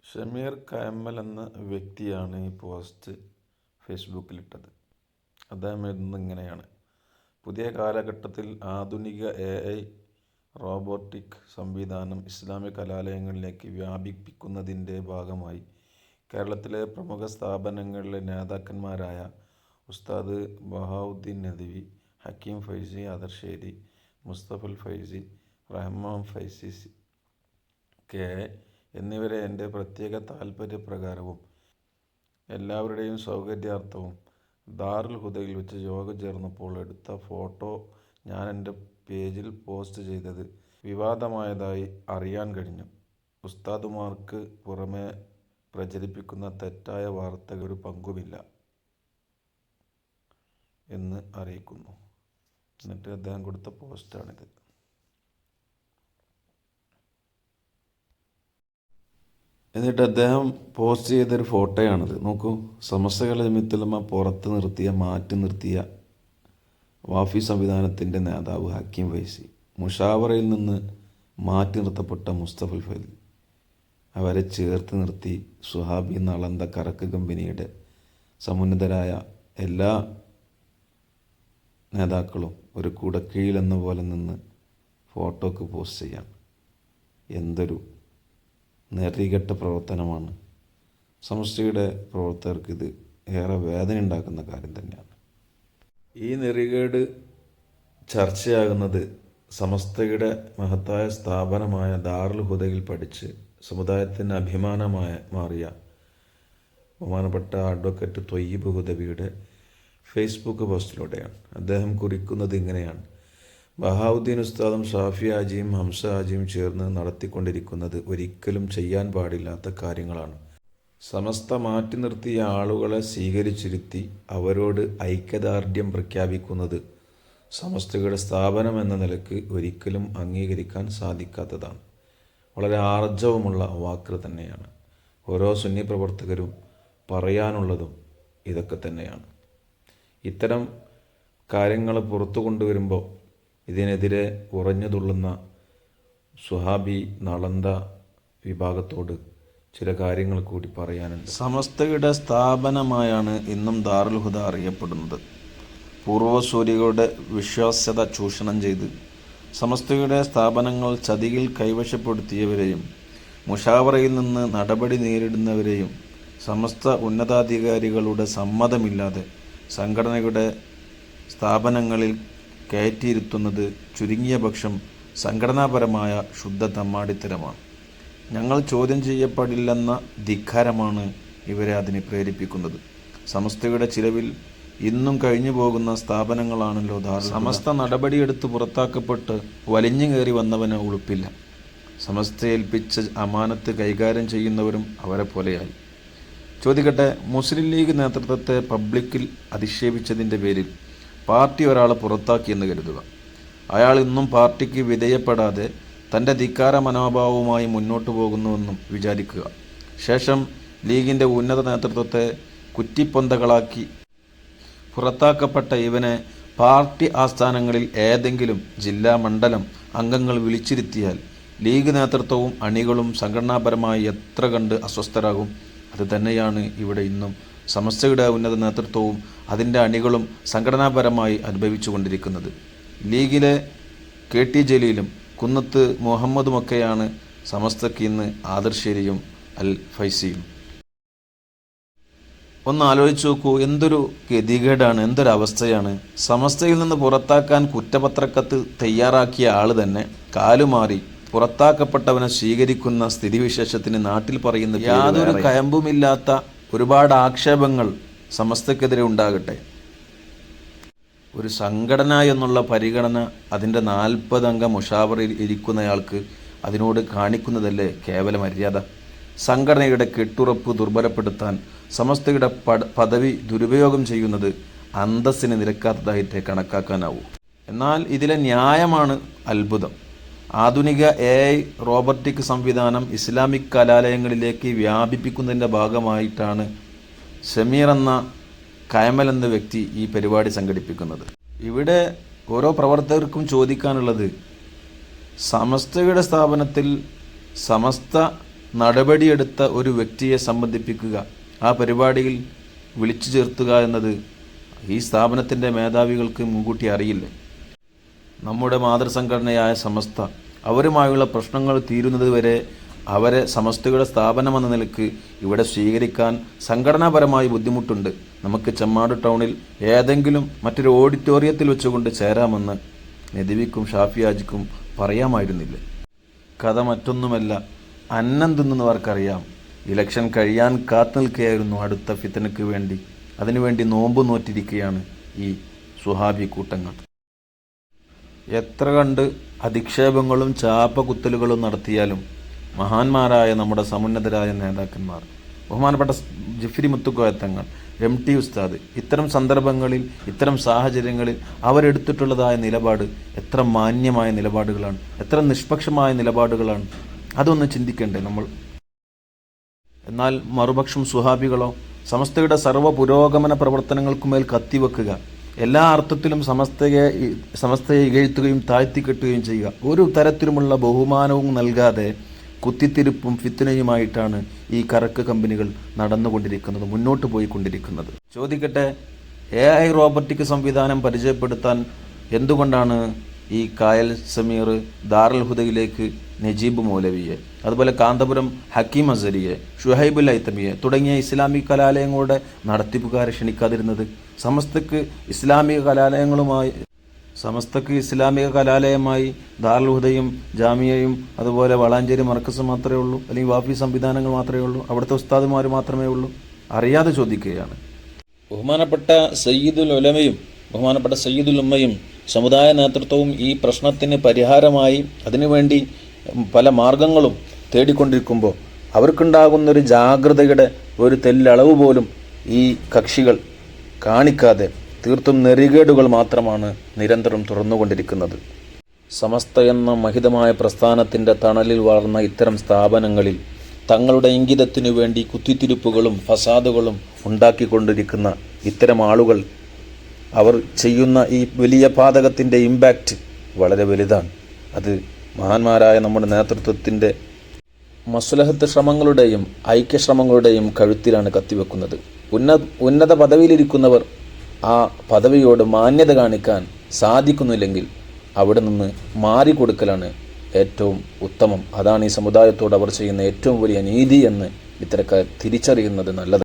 ഷമീർ കയമ്മൽ എന്ന വ്യക്തിയാണ് ഈ പോസ്റ്റ് ഫേസ്ബുക്കിലിട്ടത്. അദ്ദേഹം എഴുതുന്നത് ഇങ്ങനെയാണ്: പുതിയ കാലഘട്ടത്തിൽ ആധുനിക AI റോബോട്ടിക് സംവിധാനം ഇസ്ലാമിക കലാലയങ്ങളിലേക്ക് വ്യാപിപ്പിക്കുന്നതിൻ്റെ ഭാഗമായി കേരളത്തിലെ പ്രമുഖ സ്ഥാപനങ്ങളിലെ നേതാക്കന്മാരായ ഉസ്താദ് ബഹാവുദ്ദീൻ നദ്വി, ഹക്കീം ഫൈസി ആദർശേരി, മുസ്തഫൽ ഫൈസി, റഹ്മാൻ ഫൈസി കെ എന്നിവരെ എൻ്റെ പ്രത്യേക താൽപ്പര്യപ്രകാരവും എല്ലാവരുടെയും സൗകര്യാർത്ഥവും ദാറുൽ ഹുദയിൽ വെച്ച് യോഗം ചേർന്നപ്പോൾ എടുത്ത ഫോട്ടോ ഞാൻ എൻ്റെ പേജിൽ പോസ്റ്റ് ചെയ്തത് വിവാദമായതായി അറിയാൻ കഴിഞ്ഞു. ഉസ്താദുമാർക്ക് പുറമെ പ്രചരിപ്പിക്കുന്ന തെറ്റായ വാർത്തകൾ ഒരു പങ്കുമില്ല എന്ന് അറിയിക്കുന്നു. എന്നിട്ട് അദ്ദേഹം കൊടുത്ത പോസ്റ്റാണിത്. എന്നിട്ട് അദ്ദേഹം പോസ്റ്റ് ചെയ്തൊരു ഫോട്ടോയാണിത്. നോക്കൂ, സമസ്തകളുടെ ജമിയത്തുലമ മാറ്റി നിർത്തിയ വാഫി സംവിധാനത്തിൻ്റെ നേതാവ് ഹക്കീം ഫൈസി, മുഷാവറയിൽ നിന്ന് മാറ്റി നിർത്തപ്പെട്ട മുസ്തഫൽ ഫൈസി, അവരെ ചേർത്ത് നിർത്തി സുഹാബി നളന്ത കറക്ക് കമ്പനിയുടെ സമുന്നതരായ എല്ലാ നേതാക്കളും ഒരു കുടക്കീഴിലെന്ന പോലെ നിന്ന് ഫോട്ടോക്ക് പോസ്റ്റ് ചെയ്യാൻ എന്തൊരു നെറികെട്ട പ്രവർത്തനമാണ്. സമസ്തയുടെ പ്രവർത്തകർക്ക് ഇത് ഏറെ വേദന ഉണ്ടാക്കുന്ന കാര്യം തന്നെയാണ്. ഈ നെറികേട് ചർച്ചയാകുന്നത് സമസ്തയുടെ മഹത്തായ സ്ഥാപനമായ ദാറുൽ ഹുദയിൽ പഠിച്ച് സമുദായത്തിന് അഭിമാനമായി മാറിയ ബഹുമാനപ്പെട്ട അഡ്വക്കേറ്റ് ത്വയ്യിബ് ഹുദവിയുടെ ഫേസ്ബുക്ക് പോസ്റ്റിലൂടെയാണ്. അദ്ദേഹം കുറിക്കുന്നത് ഇങ്ങനെയാണ്: ബഹാവുദ്ദീൻ ഉസ്താദും ഷാഫി ഹാജിയും ഹംസ ഹാജിയും ചേർന്ന് നടത്തിക്കൊണ്ടിരിക്കുന്നത് ഒരിക്കലും ചെയ്യാൻ പാടില്ലാത്ത കാര്യങ്ങളാണ്. സമസ്ത മാറ്റി നിർത്തിയ ആളുകളെ സ്വീകരിച്ചിരുത്തി അവരോട് ഐക്യദാർഢ്യം പ്രഖ്യാപിക്കുന്നത് സമസ്തയുടെ സ്ഥാപനം എന്ന നിലക്ക് ഒരിക്കലും അംഗീകരിക്കാൻ സാധിക്കാത്തതാണ്. വളരെ ആർജവമുള്ള വാക്ക് തന്നെയാണ്. ഓരോ സുന്നി പ്രവർത്തകരും പറയാനുള്ളതും ഇതൊക്കെ തന്നെയാണ്. ഇത്തരം കാര്യങ്ങൾ പുറത്തു കൊണ്ടുവരുമ്പോൾ ഇതിനെതിരെ ഉറഞ്ഞുതുള്ളുന്ന സുഹാബി നളന്ത വിഭാഗത്തോട് ചില കാര്യങ്ങൾ കൂടി പറയാനുണ്ട്. സമസ്തയുടെ സ്ഥാപനമായാണ് ഇന്നും ദാറുൽ ഹുദ അറിയപ്പെടുന്നത്. പൂർവ്വസൂരികളുടെ വിശ്വാസ്യത ചൂഷണം ചെയ്ത് സമസ്തയുടെ സ്ഥാപനങ്ങൾ ചതിയിൽ കൈവശപ്പെടുത്തിയവരെയും മുഷാവറയിൽ നിന്ന് നടപടി നേരിടുന്നവരെയും സമസ്ത ഉന്നതാധികാരികളുടെ സമ്മതമില്ലാതെ സംഘടനയുടെ സ്ഥാപനങ്ങളിൽ കയറ്റിയിരുത്തുന്നത് ചുരുങ്ങിയ പക്ഷം സംഘടനാപരമായ ശുദ്ധ തമ്മാടിത്തരമാണ്. ഞങ്ങൾ ചോദ്യം ചെയ്യപ്പെടില്ലെന്ന ധിക്കാരമാണ് ഇവരെ അതിന് പ്രേരിപ്പിക്കുന്നത്. സമസ്തയുടെ ചിലവിൽ ഇന്നും കഴിഞ്ഞു പോകുന്ന സ്ഥാപനങ്ങളാണല്ലോ ദാറുൽ ഹുദ. സമസ്ത നടപടിയെടുത്ത് പുറത്താക്കപ്പെട്ട് വലിഞ്ഞു കയറി വന്നവന് ഉളുപ്പില്ല. സമസ്ത ഏൽപ്പിച്ച അമാനത്ത് കൈകാര്യം ചെയ്യുന്നവരും അവരെ പോലെയായി. ചോദിക്കട്ടെ, മുസ്ലിം ലീഗ് നേതൃത്വത്തെ പബ്ലിക്കിൽ അധിക്ഷേപിച്ചതിൻ്റെ പേരിൽ പാർട്ടി ഒരാളെ പുറത്താക്കിയെന്ന് കരുതുക. അയാൾ ഇന്നും പാർട്ടിക്ക് വിധേയപ്പെടാതെ തൻ്റെ ധിക്കാര മനോഭാവവുമായി മുന്നോട്ട് പോകുന്നുവെന്നും വിചാരിക്കുക. ശേഷം ലീഗിൻ്റെ ഉന്നത നേതൃത്വത്തെ കുറ്റിപ്പൊന്തകളാക്കി പുറത്താക്കപ്പെട്ട ഇവനെ പാർട്ടി ആസ്ഥാനങ്ങളിൽ ഏതെങ്കിലും ജില്ലാ മണ്ഡലം അംഗങ്ങൾ വിളിച്ചിരുത്തിയാൽ ലീഗ് നേതൃത്വവും അണികളും സംഘടനാപരമായി എത്ര കണ്ട് അസ്വസ്ഥരാകും. അത് തന്നെയാണ് ഇവിടെ ഇന്നും സമസ്തയുടെ ഉന്നത നേതൃത്വവും അതിൻ്റെ അണികളും സംഘടനാപരമായി അനുഭവിച്ചു കൊണ്ടിരിക്കുന്നത്. ലീഗിലെ KT ജലീലും കുന്നത്ത് മുഹമ്മദുമൊക്കെയാണ് സമസ്തയ്ക്ക് ഇന്ന് ആദർശേരിയും അൽ ഫൈസിയും. ഒന്ന് ആലോചിച്ച് നോക്കൂ, എന്തൊരു ഗതികേടാണ്, എന്തൊരവസ്ഥയാണ്. സമസ്തയിൽ നിന്ന് പുറത്താക്കാൻ കുറ്റപത്രക്കത്ത് തയ്യാറാക്കിയ ആൾ തന്നെ കാലുമാറി പുറത്താക്കപ്പെട്ടവനെ സ്വീകരിക്കുന്ന സ്ഥിതിവിശേഷത്തിന് നാട്ടിൽ പറയുന്ന യാതൊരു കയമ്പുമില്ലാത്ത ഒരുപാട് ആക്ഷേപങ്ങൾ സമസ്തക്കെതിരെ ഉണ്ടാകട്ടെ. ഒരു സംഘടന എന്നുള്ള പരിഗണന അതിൻ്റെ 40 അംഗ മുഷാവറയിൽ ഇരിക്കുന്നയാൾക്ക് അതിനോട് കാണിക്കുന്നതല്ലേ കേവല മര്യാദ. സംഘടനയുടെ കെട്ടുറപ്പ് ദുർബലപ്പെടുത്താൻ സമസ്തയുടെ പദവി ദുരുപയോഗം ചെയ്യുന്നത് അന്തസ്സിന് നിരക്കാത്തതായിട്ടേ കണക്കാക്കാനാവൂ. എന്നാൽ ഇതിലെ ന്യായമാണ് അത്ഭുതം. ആധുനിക AI റോബോട്ടിക് സംവിധാനം ഇസ്ലാമിക് കലാലയങ്ങളിലേക്ക് വ്യാപിപ്പിക്കുന്നതിൻ്റെ ഭാഗമായിട്ടാണ് ഷമീർ എന്ന കയമ്മൽ എന്ന വ്യക്തി ഈ പരിപാടി സംഘടിപ്പിക്കുന്നത്. ഇവിടെ ഓരോ പ്രവർത്തകർക്കും ചോദിക്കാനുള്ളത്, സമസ്തയുടെ സ്ഥാപനത്തിൽ സമസ്ത നടപടിയെടുത്ത ഒരു വ്യക്തിയെ സംബന്ധിപ്പിക്കുക, ആ പരിപാടിയിൽ വിളിച്ചു ചേർത്തുക എന്നത് ഈ സ്ഥാപനത്തിൻ്റെ മേധാവികൾക്ക് മുൻകൂട്ടി അറിയില്ലേ? നമ്മുടെ മാതൃസംഘടനയായ സമസ്ത അവരുമായുള്ള പ്രശ്നങ്ങൾ തീരുന്നത് വരെ അവരെ സമസ്തയുടെ സ്ഥാപനമെന്ന നിലക്ക് ഇവിടെ സ്വീകരിക്കാൻ സംഘടനാപരമായി ബുദ്ധിമുട്ടുണ്ട്. നമുക്ക് ചെമ്മാട് ടൗണിൽ ഏതെങ്കിലും മറ്റൊരു ഓഡിറ്റോറിയത്തിൽ വെച്ചുകൊണ്ട് ചേരാമെന്ന് നദവിക്കും ഷാഫിയാജിക്കും പറയാമായിരുന്നില്ലേ? കഥ മറ്റൊന്നുമല്ല, അന്നം തിന്നുന്നവർക്കറിയാം. ഇലക്ഷൻ കഴിയാൻ കാത്തു നിൽക്കുകയായിരുന്നു അടുത്ത ഫിത്തനയ്ക്ക് വേണ്ടി. അതിനുവേണ്ടി നോമ്പ് നോറ്റിരിക്കുകയാണ് ഈ സുഹാബി കൂട്ടങ്ങൾ. എത്ര കണ്ട് അധിക്ഷേപങ്ങളും ചാപ്പകുത്തലുകളും നടത്തിയാലും മഹാന്മാരായ നമ്മുടെ സമുന്നതരായ നേതാക്കന്മാർ, ബഹുമാനപ്പെട്ട ജിഫ്രി മുത്തുക്കോയത്തങ്ങൾ, MT ഉസ്താദ്, ഇത്തരം സന്ദർഭങ്ങളിൽ ഇത്തരം സാഹചര്യങ്ങളിൽ അവരെടുത്തിട്ടുള്ളതായ നിലപാട് എത്ര മാന്യമായ നിലപാടുകളാണ്, എത്ര നിഷ്പക്ഷമായ നിലപാടുകളാണ്. അതൊന്ന് ചിന്തിക്കണ്ടേ നമ്മൾ? എന്നാൽ മറുപക്ഷം സുഹാബികളോ സമസ്തയുടെ സർവ്വ പുരോഗമന പ്രവർത്തനങ്ങൾക്കുമേൽ കത്തിവെക്കുക, എല്ലാ അർത്ഥത്തിലും സമസ്തയെ ഇകഴ്ത്തുകയും താഴ്ത്തിക്കെട്ടുകയും ചെയ്യുക, ഒരു തരത്തിലുമുള്ള ബഹുമാനവും നൽകാതെ കുത്തിത്തിരിപ്പും ഫിത്തനയുമായിട്ടാണ് ഈ കറക്ക് കമ്പനികൾ നടന്നുകൊണ്ടിരിക്കുന്നത്, മുന്നോട്ട് പോയിക്കൊണ്ടിരിക്കുന്നത്. ചോദിക്കട്ടെ, AI റോബോട്ടിക് സംവിധാനം പരിചയപ്പെടുത്താൻ എന്തുകൊണ്ടാണ് ഈ കായൽ സമീർ ദാറുൽ ഹുദയിലേക്ക് നജീബ് മൗലവിയെ, അതുപോലെ കാന്തപുരം ഹക്കീം അസരിയെ, ഷുഹൈബുൽ ഐത്തമിയെ തുടങ്ങിയ ഇസ്ലാമിക കലാലയങ്ങളുടെ നടത്തിപ്പുകാരെ ക്ഷണിക്കാതിരുന്നത്? സമസ്തക്ക് ഇസ്ലാമിക കലാലയമായി ദാറുൽ ഹുദയും ജാമിയയും അതുപോലെ വളാഞ്ചേരി മർക്കസ് മാത്രമേ ഉള്ളൂ, അല്ലെങ്കിൽ വാഫി സംവിധാനങ്ങൾ മാത്രമേ ഉള്ളൂ, അവിടുത്തെ ഉസ്താദുമാർ മാത്രമേ ഉള്ളൂ? അറിയാതെ ചോദിക്കുകയാണ്. ബഹുമാനപ്പെട്ട സയ്യിദുൽ ഉലമയും ബഹുമാനപ്പെട്ട സയ്യിദുൽ ഉമ്മയും സമുദായ നേതൃത്വവും ഈ പ്രശ്നത്തിന് പരിഹാരമായി അതിനുവേണ്ടി പല മാർഗങ്ങളും തേടിക്കൊണ്ടിരിക്കുമ്പോൾ അവർക്കുണ്ടാകുന്നൊരു ജാഗ്രതയുടെ ഒരു തെല്ലളവ് പോലും ഈ കക്ഷികൾ കാണിക്കാതെ തീർത്തും നെറികേടുകൾ മാത്രമാണ് നിരന്തരം തുറന്നുകൊണ്ടിരിക്കുന്നത്. സമസ്ത എന്ന മഹിതമായ പ്രസ്ഥാനത്തിൻ്റെ തണലിൽ വളർന്ന ഇത്തരം സ്ഥാപനങ്ങളിൽ തങ്ങളുടെ ഇംഗിതത്തിനു വേണ്ടി കുത്തിത്തിരിപ്പുകളും ഫസാദുകളും ഉണ്ടാക്കിക്കൊണ്ടിരിക്കുന്ന ഇത്തരം ആളുകൾ, അവർ ചെയ്യുന്ന ഈ വലിയ പാതകത്തിൻ്റെ ഇമ്പാക്റ്റ് വളരെ വലുതാണ്. അത് മഹാന്മാരായ നമ്മുടെ നേതൃത്വത്തിൻ്റെ മസ്ലഹത്ത് ശ്രമങ്ങളുടെയും ഐക്യശ്രമങ്ങളുടെയും കഴുത്തിലാണ് കത്തിവെക്കുന്നത്. ഉന്നത പദവിയിലിരിക്കുന്നവർ ആ പദവിയോട് മാന്യത കാണിക്കാൻ സാധിക്കുന്നില്ലെങ്കിൽ അവിടെ നിന്ന് മാറിക്കൊടുക്കലാണ് ഏറ്റവും ഉത്തമം. അതാണ് ഈ സമുദായത്തോട് അവർ ചെയ്യുന്ന ഏറ്റവും വലിയ നീതി എന്ന് ഇത്തരക്കാർ തിരിച്ചറിയുന്നത് നല്ലത്.